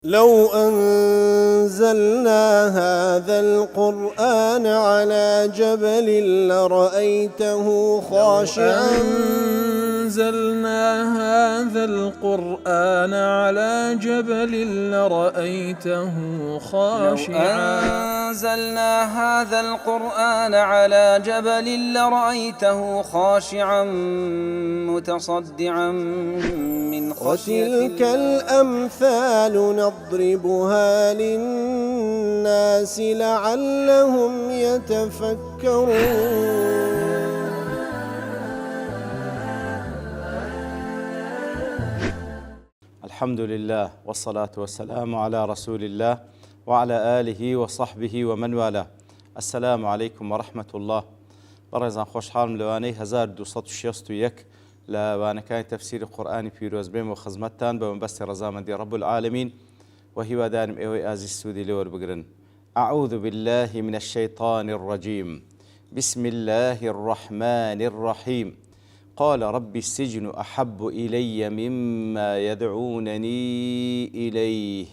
لو أنزلنا هذا القرآن على جبل لرأيته خاشعا أنزلنا هذا القرآن على جبل لرأيته خاشعا أنزلنا هذا القرآن على جبل لرأيته خاشعا متصدعا من خشية وتلك الأمثال نضربها للناس لعلهم يتفكرون. الحمد لله والصلاة والسلام على رسول الله وعلى آله وصحبه ومن والاه. السلام عليكم ورحمة الله. بەڕێزان خۆشحاڵم لەوانەی 1261 لە وانەکانی تەفسیری قورئانی پیرۆز بێم و خزمەتتان بە مەبەستی ڕەزامەندی رب العالمین و هیوادارم ئێوەی ئازیز سوودی لێ وەربگرن. أعوذ بالله من الشيطان الرجيم. بسم الله الرحمن الرحيم. قال رب السجن أحب إلي مما يدعونني إليه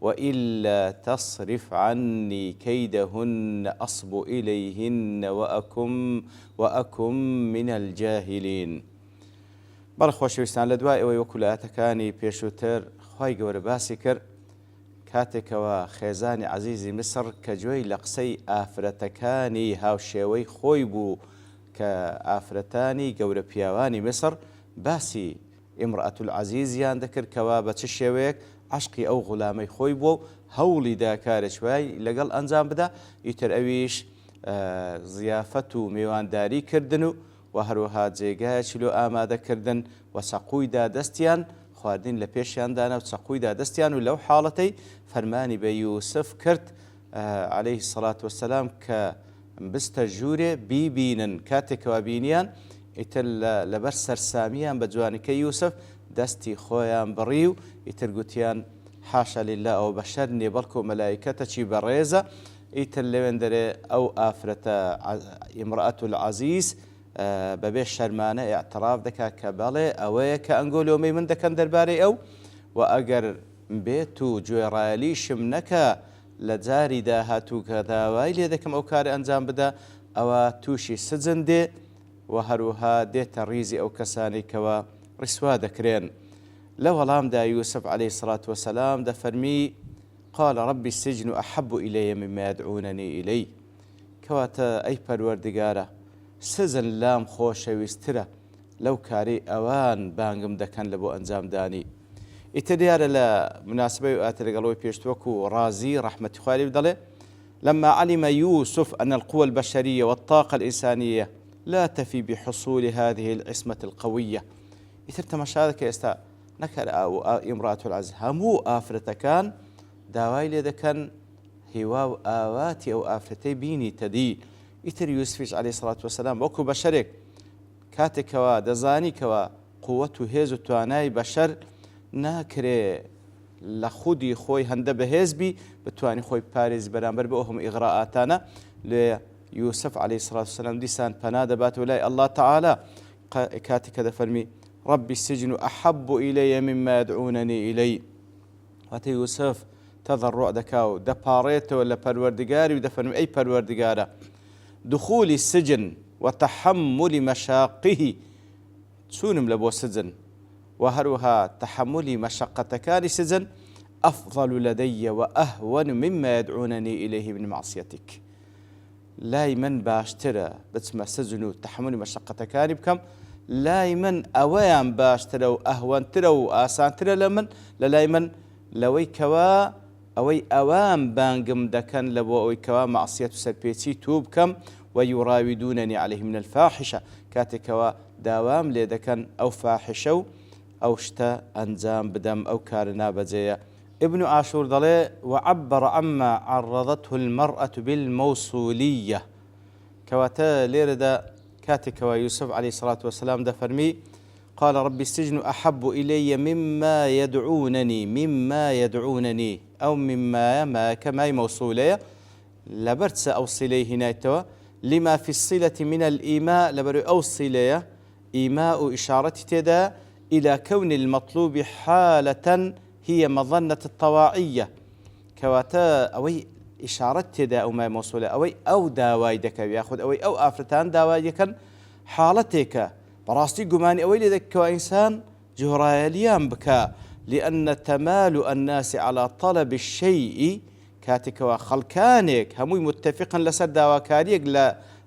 وإلا تصرف عني كيدهن أصب إليهن وأكن من الجاهلين. بەڵێ خۆشەویستان، لە دوای ئەوەی وەکو لە ئاەتەکانی پێشووتر خی گەورە باسی کرد کاتێکەوە خێزانی عەزیزی میسر کە گوێی لە قسەی ئافرەتەکانی هاوشێوەی خۆی بوو کە ئافرەتانی گەورە پیاوانی میسر باسی ئیمرەئەتول عەزیزیان دەکرد کەوا بە چ شێوەیەک عشقی ئەو غولامەی خۆی بوو و هەوڵی دا کارێکوای لەگەڵ ئەنجام بدا. ئیتر ئەویش زیافەت و میوانداری کردن و هەروەها جێگایەکی لۆ ئامادەکردن و چەقوویدا دەستیان خواردین لە پێشیاندانە و چەقوویدا دەستیان و لەو حاڵەتەی فەرمانی بە یوسف کرد عەلەیهی السەڵات وەسەلام کە بستە ژوورێ بیبینن. کاتێکەوە بینیان ئیتر لەبەر سەرسامیان بە جوانیکەی یوسف دەستی خۆیان بڕی و ئیتر گوتیان حاشا لله ئەو بەشەر نییە بەڵکو مەلایکەتەکی بەڕێزە. ئیتر لەوێن دەرێ ئەو ئافرەتە ئیمرەئەتول عەزیز بەبێ شەرمانە ئیعتراف دەکات کە بەڵێ ئەوەیە کە ئەنگۆلۆمەی من دەکەن دەربارەی ئەو و ئەگەر بێت و گوێڕایەلیشم نەکە لە جاری داهاتوو کە داوای لێ دەکەم ئەو کارە ئەنجام بدە ئەوە تووشی سجن دێ و هەروەها دێتە ڕیزی ئەو کەسانی کەوە ڕیسوا دەکرێن. لە وەڵامدا یوسف عەلەیهی السەڵات وەسەلام دەفەرمی قال رب السجن أحب إلي مما يدعونني إليه. کەواتە ئەی پەروەردگارە سزن لام خۆشەویسترە لەو کاری ئەوان بانگم دەکەن لە بۆ ئەنجامدانی. ئیتر دیارە لە مناسبەی و ئاتە لەگەڵەوەی پێشتوەکو ڕازی ڕەحمەتی خوای دەڵێ لما علم يوسف أن القوى البشرية والطاقة الإنسانية لا تفي بحصول هذه العصمة القوية. ئیتر تەماشاکە ئێستا نەکەر ئیمرەئەتول عەزیز هەموو ئافرەتەکان داوای لێ دەکەن هیوا و ئاواتی ئەو ئافرەتەی بینی تەدی. ئیتر یوسفیش عەلەیهی السەڵات وەسەلام وەکو بەشەرێک کاتێکەوە دەزانی کەوە قووەت و هێز و توانای بەشەر ناکرێ لە خودی خۆی هەندە بەهێزبی بتوانی خۆی پارێز بەرامبەر بە ئەوهم ئیغراءاتانە لێ یوسف عەلەیهی السەڵات وەسەلام دیسان پەنا دەباتەوە لای ئەڵڵا تەعالا کاتێککە دەفەرمی رب السجن أحب إلي مما يدعونني إليه. واتە یوسف تەضەڕوع دەکا و دەپاڕێتەوە لە پەروەردگاری و دەفەرمی ئەی پەروەردگارە دخول السجن وتحمل مشاقه چونم لە بۆ سجن و هەروەها تحملی مەشەقەتەکانی سجن أفضل لدي وأهون مما يدعونني إليه من معصيتك. لای من باشترە بچمە سجن و تحملی مەشەقەتەکانی بکەم، لای من ئەوەیان باشترە و ئەهوەنترە و ئاسانترە لە من لە لای من لەوەی کەوا ئەوەی ئەوان بانگم دەکەن لە بۆ ئەوەی کەوا مەعسیەت و سەرپێچی توو بکەم ويراودونني عليه من الفاحشة کاتێکەوە داوام لێ دەکەن ئەو فاحشە و ئەو شتە ئەنجام بدەم ئەو کارە نابەجێیە. ابن عاشور دەڵێ وعبر عما عرضته المرأة بالموصولية. کەواتە لێرەدا کاتێکەوە یوسف عەلەیهی السەڵات وەسەلام دەفەرمی قال رب السجن أحب إلي مما يدعونني أو مما كماي موصولية لبرتس أو صليه هنايتوا لما في الصلة من الإيماء لبرو أو صلية إيماء إشارة تدا إلى كون المطلوب حالة هي مظنة الطواعية كواتا أوي إشارة تدا أو ما موصولة أو داواي دكا ياخذ أو آفرتان داواي دكن حالتك براستي قماني أوي لذلك كإنسان جهرايليان بكا لأن تمال الناس على طلب الشيء كاتك وخلكانك هموي متفقا لسد داواكاريك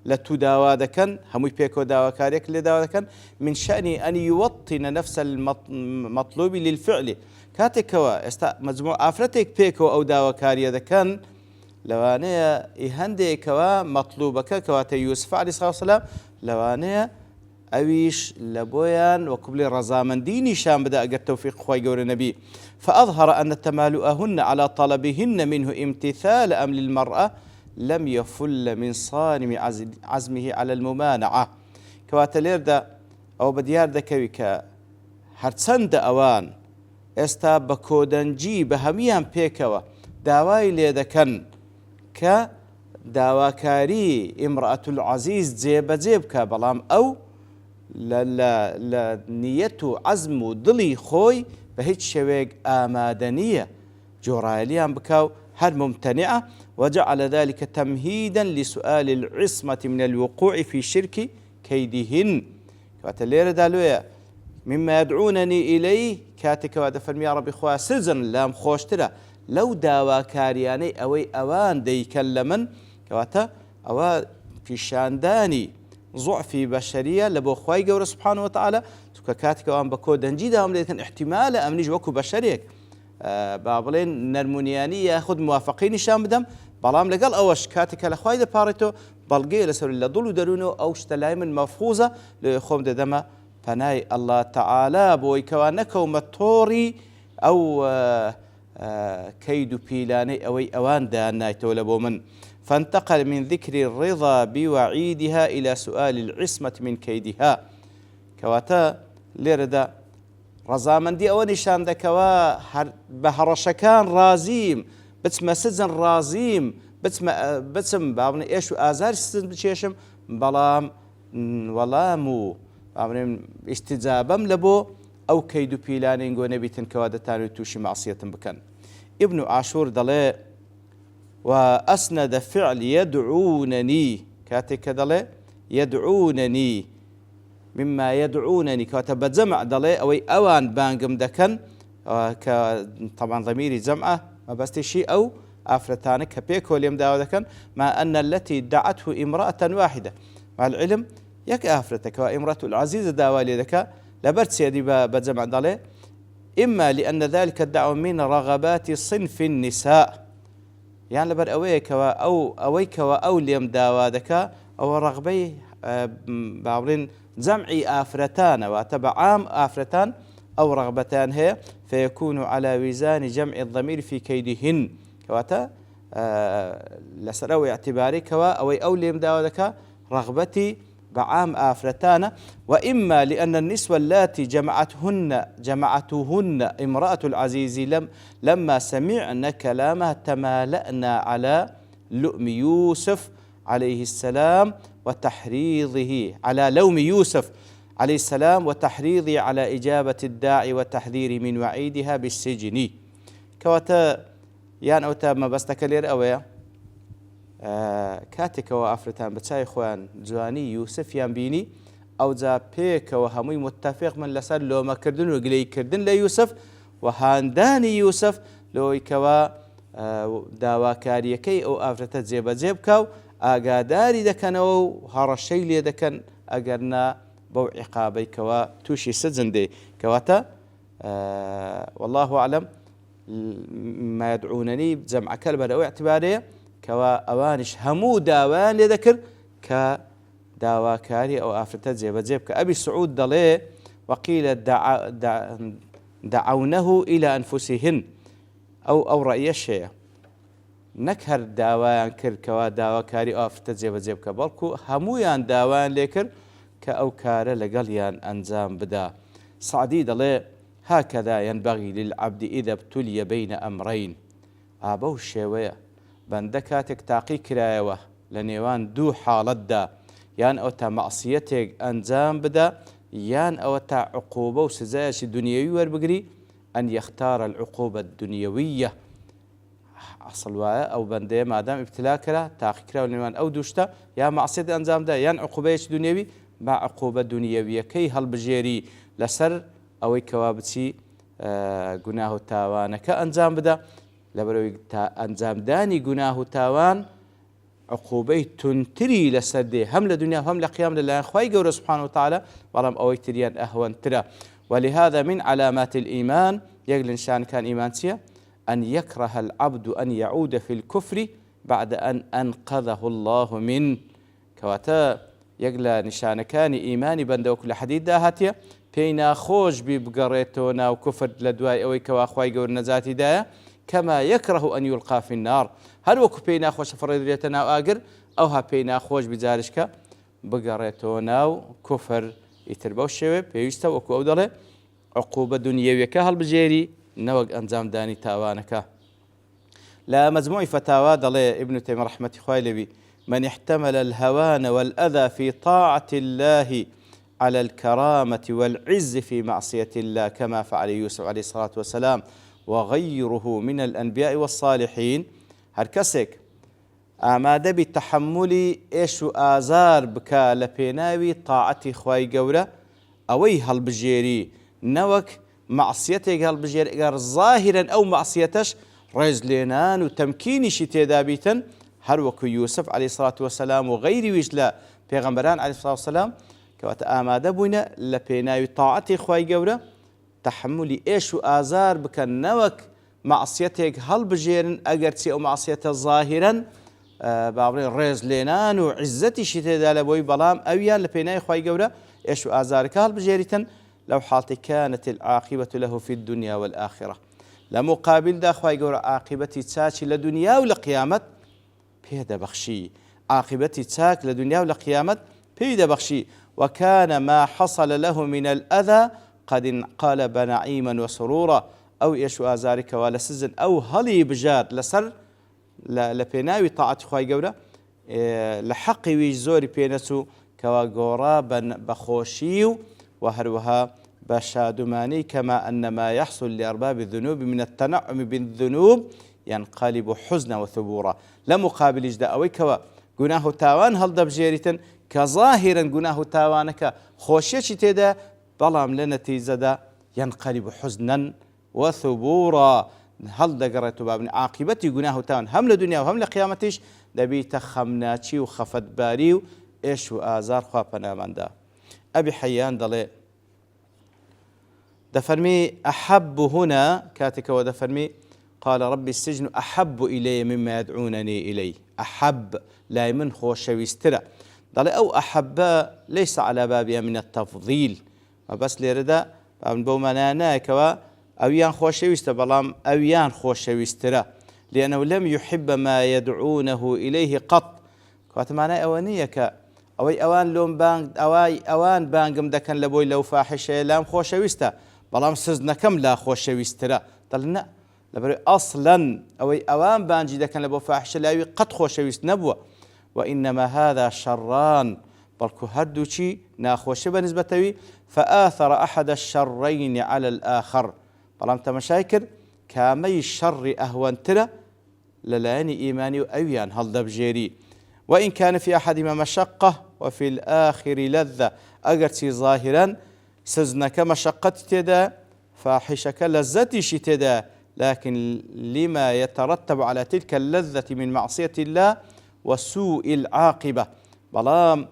لا تداوا دكن هموي بيكو داواكاريك لداوا دكن من شأن أن يوطن نفس المطلوب للفعل كاتك مجموع آفرتك بيكو أو داواكاريا دكن لوانيا إهندي كوا مطلوبك كواتا يوسف عليه الصلاة والسلام لوانيا أويش لبويان وقبل رزامن ديني شام بدأ أجر توفيق خوي جور النبي فأظهر أن تمالؤهن على طلبهن منه امتثال أمر المرأة لم يفل من صارم عزمه على الممانعة كواتلير دا أو بديار دا كويكا هرسند أوان استا بكودنجي بهميان بيكوا داواي ليدكن كداواكاري امرأة العزيز زيب بلام أو لا نيته عزم ضلي خوي بهيج شويق آمادنية جوراليان بكاو هل ممتنعة وجعل ذلك تمهيدا لسؤال العصمة من الوقوع في شرك كيدهن كاتلير دالويا مما يدعونني إليه كاتك ودفن يا ربي خوا سزن لام خوشترا لو داوا كارياني أوي أوان ديكلمن كواتا أوا في شانداني ضعفي بشرية لبو خواي جور سبحانه وتعالى كاتك وان بكو دنجي دام ليتن احتمال أمنيج وكو بشريك بابلين نرمونياني ياخذ موافقين شام بدم بلام لقال أوش كاتك لخواي دا باريتو بلقي لسر الله ضلو درونو أوش تلايم مفروزة لخوم دما فناي الله تعالى بوي كوانكو مطوري أو كيد بيلاني أوي أوان داناي تولبو من فانتقل من ذكر الرضا بوعيدها إلى سؤال العصمة من كيدها كواتا ليردا رزامن دي أو نشان دكوا بهرشكان رازيم بتسمى سزن رازيم بتسم بابني إيش وآزار سزن بتشيشم بلام ولامو بابني استجابم لبو أو كيدو بيلاني نقول نبي تنكوادا تاني توشي معصية بكن ابن عاشور دلي وأسند فعل يدعونني كاتك دلي يدعونني مما يدعونني كاتب جمع دلي أوان بانقم دكن طبعا ضميري جمعة ما بس شيء أو آفرتانك كبيكو اليوم داو دكن مع أن التي دعته امرأة واحدة مع العلم يك آفرتك وامرأة العزيزة داوالي ذكا لبرت سيدي بجمع دلي إما لأن ذلك الدعوة من رغبات صنف النساء يعني لبر أويك أو ليم داوا ذكا أو رغبي بعبرين جمعي آفرتان وتبع عام آفرتان أو رغبتان هي فيكون على وزان جمع الضمير في كيدهن كواتا لسروي اعتباري كوا أو ليم داوا ذكا رغبتي بعام آفرتان وإما لأن النسوة اللاتي جمعتهن امرأة العزيز لما سمعن كلامها تمالأنا على لؤم يوسف عليه السلام وتحريضه على لوم يوسف عليه السلام وتحريضه على إجابة الداعي والتحذير من وعيدها بالسجن كواتا يان أوتا ما بستكلير أويا كاتك وافرتان بتساي خوان جواني يوسف يان بيني او جا بيك وهمي متفق من لسر لو ما كردن وقلي كردن ليوسف وهانداني يوسف لو يكوا داوا كاريكي او افرتا جيب كاو اقاداري دكنو هرشي لي دكن اقرنا بو عقابي كوا توشي سجن دي كواتا والله اعلم ما يدعونني بجمع كلمه او اعتباريه كوا أوانش همو داوان لذكر كداواكاري أو آفرتا جيب كأبي سعود دلي وقيل دعونه إلى أنفسهن أو رأي الشيء نكهر داوان كر كوا داواكاري أو آفرتا جيب كبالكو همويان داوان لكر كأوكار لقليان أنزام بدا صعدي دلي هكذا ينبغي للعبد إذا ابتلي بين أمرين أبو الشيوية بەندە کاتێک تاقی کرایەوە لە نێوان دوو حاڵەتدا یان ئەو تا مەعسیەتێک ئەنجام بدە یان ئەوە تا عقوبە و سزایەکی دنیەوی وەربگری أن يختار العقوبة الدنيوية. أصل وایە أو بەندەیە مادام ابتلاكرا تاقیکراوە لێوان ئەو دووشتە یا مەعسیەت ئەنجامدا یان عقوبەیەکی دنیەوی با عقوبە دنیەویەکەی هەڵبژێری لەسەر ئەوەی کەوا بچی گوناه و تاوانەکە ئەنجام بدە. لەبەرەوەی تا ئەنجامدانی گوناه و تاوان عقوبەی تونتری لەسەر دێ هەم لە دنیا هەم لە قیام لەلایەن خوای گەورە سبحانه وتعالى، بەڵام ئەوەی تریان ئەهوەنترە. ولهذا من علامات الإيمان يقل إنسان كان إيمان سيا أن يكره العبد أن يعود في الكفر بعد أن أنقذه الله من كواتا يقل نشان كان إيماني بندوك لحديد داهاتيا بينا خوش ببقريتونا وكفر لدواي أوي كوا أخواي قور نزاتي دايا كما يكره أن يلقى في النار. هل وكو بينا خوش فريدريتنا وآقر أو ها بينا خوش بزارشك بقريتونا وكفر يتربو الشوي بيوستا وكو أودله عقوبة دنيوية كهل بجيري نوق أنزام داني تاوانك. لا مجموع فتاوى ضلي ابن تيمية رحمة خوالبي من احتمل الهوان والأذى في طاعة الله على الكرامة والعز في معصية الله كما فعل يوسف عليه الصلاة والسلام وغيره من الأنبياء والصالحين. هركسك ئامادە بی تەحملی ئێش و ئازار بکە لە پێناوی تاعەتی خوای گەورە ئەوەی هەڵبژێری نەوەک مەعسیەتێک هەڵبژێر ئەگەر ظاهرەن ئەو مەعسیەتەش ڕێز لێنان و تەمکینیشی تێدا بیتن هەروەکو یوسف عەلەیهی سڵات وسەلام و غەیریویش لە پێغەمبەران عەلەیهی سڵات وسەلام کەواتە ئامادە بووینە لە پێناوی تاعەتی خوای گەورە تەحملی ئێش و ئازار بکەن نەوەک مەعسیەتێک هەڵبژێرن ئەگەرچی ئەو مەعسیەتە ظاهرەن باڵێ ڕێز لێنان و عزەتیشی تێدا لە بۆی بەڵام ئەویان لە پێناوی خوای گەورە ئێش و ئازارەکە هەڵبژێریتن لەو حاڵەتە كانت العاقبة له في الدنيا والآخرة. لمقابل دا خوای گەورە عاقبەتی چاکی لە دنیا و لە قیامەت پێدەبەخشی. عاقبەتی چاک لە دنیا و لە قیامەت پێی دەبەخشی. وكان ما حصل له من الأذى قد انقلب نعيما وسرورا. أو ئێش و ئازارێکەوە لە سزن ئەو هەڵی بژار لەسەر لە پێناوی تاعەتی خوای گەورە لە حەقی ویش زۆری پێنەچوو کەوا گۆڕا بەخۆشی و هەروەها بە شادومانی كما أن ما يحصل لأرباب الذنوب من التنعم بالذنوب ينقلب حزنا وثبورا. لمقابل دا أوي كوا گوناه و تاوان هەڵدەبژێریتن کە ظاهرا گوناه و تاوانەکە خۆشیەکی تێدا بەڵام لە نەتیجەدا ينقلب حزنا وثبورا هەڵدەگەڕێت و بابنی عاقبەتی گوناه و تاوان هەم لە دنیا و هەم لە قیامەتیش دەبیتە خەمناچی و خەفەتباری و ئێش و ئازار خوا پەناماندا. أبي حيان دەڵێ دەفەرمی أحب هنا كاتك ودفرمي قال ربي السجن أحب إلي مما يدعونني إليه. أحب لا من خۆشەویسترە دەڵێ ئەو أحب ليس على بابها من التفضيل بس لێرەدا بۆ مانایە نایەکەوە ئەویان خۆشەویستە بەڵام ئەویان خۆشەویسترە لأنه لم يحب ما يدعونه إليه قط. کاتمانای ئەوە نییە کە ئەوەی ئەوان لۆم بانگ ئەوان بانگم دەکەن لە بۆی لەو فاحشەیە لام خۆشەویستە بەڵام سزنەکەم لا خۆشەویسترە. دەڵێ نە لەبەرەوەی ئەسڵەن ئەوەی ئەوان بانجی دەکەن لە بۆ فاحشە لاوی قەت خۆشەویست نەبووە. وإنما هذا شران بەڵکو هەردووچی ناخۆشە بەنسبەتەوی فآثر أحد الشرين على الآخر. بەڵام تەمەشای کرد کامەی شەڕی ئەهوەنترە لەلایەنی ئیمانی و ئەویان هەڵدەبژێری. وإن كان في أحدهما مشقة وفي الآخر لذة. أجرتي ظاهرا سزنك مشقة تدا فاحشك لذتي تدا لكن لما يترتب على تلك اللذة من معصية الله وسوء العاقبة. بلام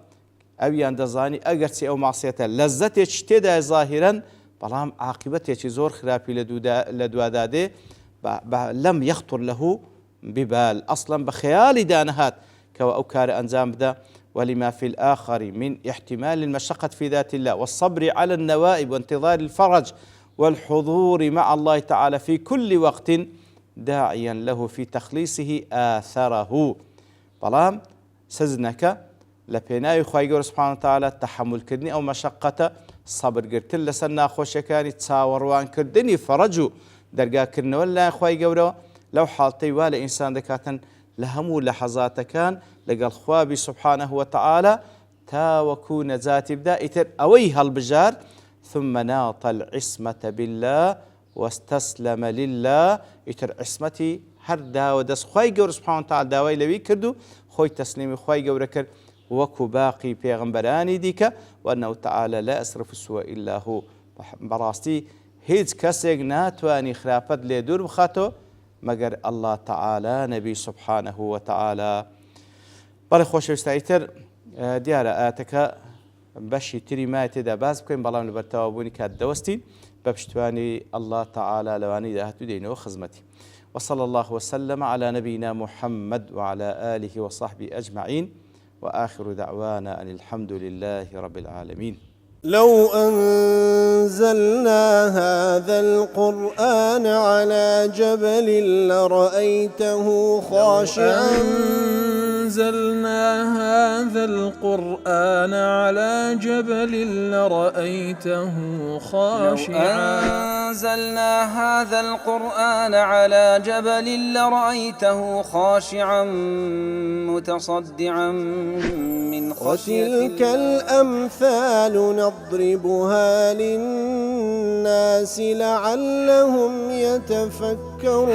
أويان دزاني أجرتي أو معصية لذتي تدا ظاهرا بلام عاقبتي زور خرابي لدواداده لم يخطر له ببال أصلا بخيال دانهات كوا أو كار أنزام بدا. ولما في الآخر من احتمال المشقة في ذات الله والصبر على النوائب وانتظار الفرج والحضور مع الله تعالى في كل وقت داعيا له في تخليصه آثره. بلام سزنك لبناي خوای گەورە سبحانه وتعالى تحمل كردني أو مشقة صبر قرتن لسر ناخۆشەکانی چاوەڕوان کردنی فرج و دەرگاکردنەوە لای خوای گەورەوە لەو حاڵتەی وا لە ئینسان دەکاتن لە هەموو لەحەزاتەکان لەگەڵ خوابی سبحانه وتعالى تاوەکو نەجاتی بدا ئیتر ئەوەی هەڵبژار ثم ناط العصمة بالله واستسلم لله ئیتر عسمەتی هەر داوە دەست خی گەورە سوبحانەهو وتعالا داوای لەوی کرد و خۆی تەسلیمی خی گەورە کرد وەکو باقی پێغەمبەرانی دیکە وأنه تعالى لا يصرف السوء إلا هو بەڕاستی هیچ کەسێک ناتوانی خراپەت لێ دوور بخاتەوە مەگەر الله تعالى نبی سبحانه وتعالى. بەڵێ خۆشەویستاییتر دیارە ئاەتەکە بەشی تری مای تێدا باز بکەین بەڵام لە بەرتەوابوونی کات دەوەستین بە پشتیوانی الله تعالى لەوانەی داهاتوو دێنەوە خزمەتی. وصلى الله وسلم على نبينا محمد وعلى آله وصحبه أجمعين وآخر دعوانا أن الحمد لله رب العالمين. لو أنزلنا هذا القرآن على جبل لرأيته خاشعا أنزلنا هذا القرآن على جبل لرأيته خاشعا أنزلنا هذا القرآن على جبل لرأيته خاشعا متصدعا من خشية الله. وتلك الأمثال نضربها للناس لعلهم يتفكرون.